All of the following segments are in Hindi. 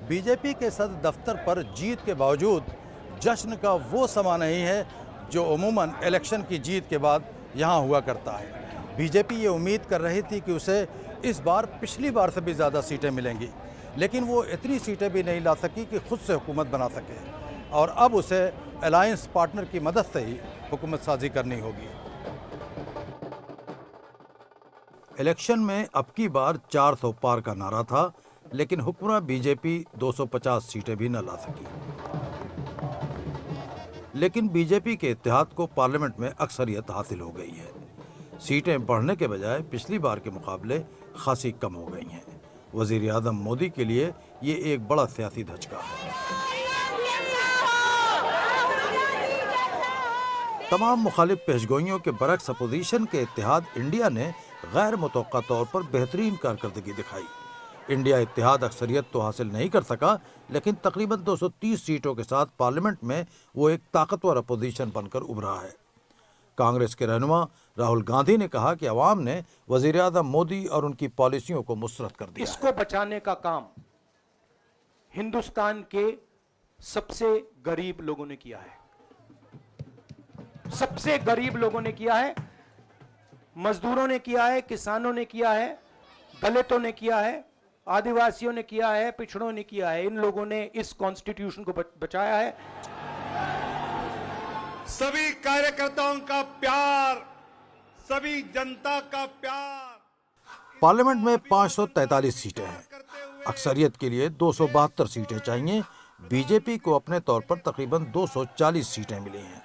बीजेपी के सदर दफ्तर पर जीत के बावजूद जश्न का वो समा नहीं है जो अमूमन इलेक्शन की जीत के बाद यहाँ हुआ करता है। बीजेपी ये उम्मीद कर रही थी कि उसे इस बार पिछली बार से भी ज़्यादा सीटें मिलेंगी, लेकिन वो इतनी सीटें भी नहीं ला सकी कि खुद से हुकूमत बना सके और अब उसे अलायंस पार्टनर की मदद से ही हुकूमत साजी करनी होगी। इलेक्शन में अब की बार 400 पार का नारा था, लेकिन हुक्मरान बीजेपी 250 सीटें भी न ला सकी। लेकिन बीजेपी के इत्तेहाद को पार्लियामेंट में अक्सरियत हासिल हो गई है। सीटें बढ़ने के बजाय पिछली बार के मुकाबले खासी कम हो गई हैं। वजीर आजम मोदी के लिए ये एक बड़ा सियासी धचका है। तमाम मुखालिफ पेशगोइयों के बरक्स अपोजिशन के इत्तेहाद इंडिया ने गैर मुतवक्का तौर पर बेहतरीन कारकर्दगी दिखाई। इंडिया इत्तेहाद अक्सरियत तो हासिल नहीं कर सका, लेकिन तकरीबन 230 सीटों के साथ पार्लियामेंट में वो एक ताकतवर अपोजिशन बनकर उभरा है। कांग्रेस के रहनुमा राहुल गांधी ने कहा कि अवाम ने वजीर आज़म मोदी और उनकी पॉलिसियों को मुस्तरद कर दिया। इसको बचाने का काम हिंदुस्तान के सबसे गरीब लोगों ने किया है। सबसे गरीब लोगों ने किया है, मजदूरों ने किया है, किसानों ने किया है, दलितों ने किया है, आदिवासियों ने किया है, पिछड़ों ने किया है। इन लोगों ने इस कॉन्स्टिट्यूशन को बचाया है। सभी कार्यकर्ताओं का प्यार, सभी जनता का प्यार। पार्लियामेंट में 543 सीटें हैं। अक्सरियत के लिए 272 सीटें चाहिए। बीजेपी को अपने तौर पर तकरीबन 240 सीटें मिली हैं।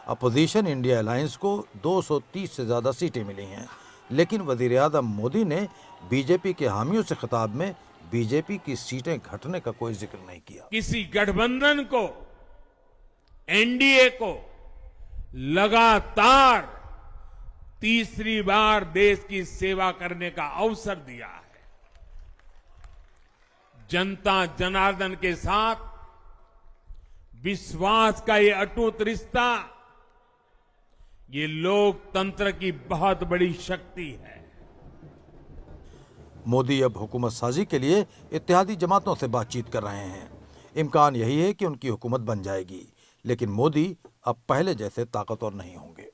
अपोजिशन इंडिया अलायंस को 230 से ज़्यादा सीटें मिली हैं, लेकिन वज़ीर आज़म मोदी ने बीजेपी के हामियों से खिताब में बीजेपी की सीटें घटने का कोई जिक्र नहीं किया। किसी गठबंधन को, एनडीए को लगातार तीसरी बार देश की सेवा करने का अवसर दिया है। जनता जनार्दन के साथ विश्वास का ये अटूट रिश्ता, ये लोकतंत्र की बहुत बड़ी शक्ति है। मोदी अब हुकूमत साजी के लिए इत्तेहादी जमातों से बातचीत कर रहे हैं। इम्कान यही है कि उनकी हुकूमत बन जाएगी, लेकिन मोदी अब पहले जैसे ताकतवर नहीं होंगे।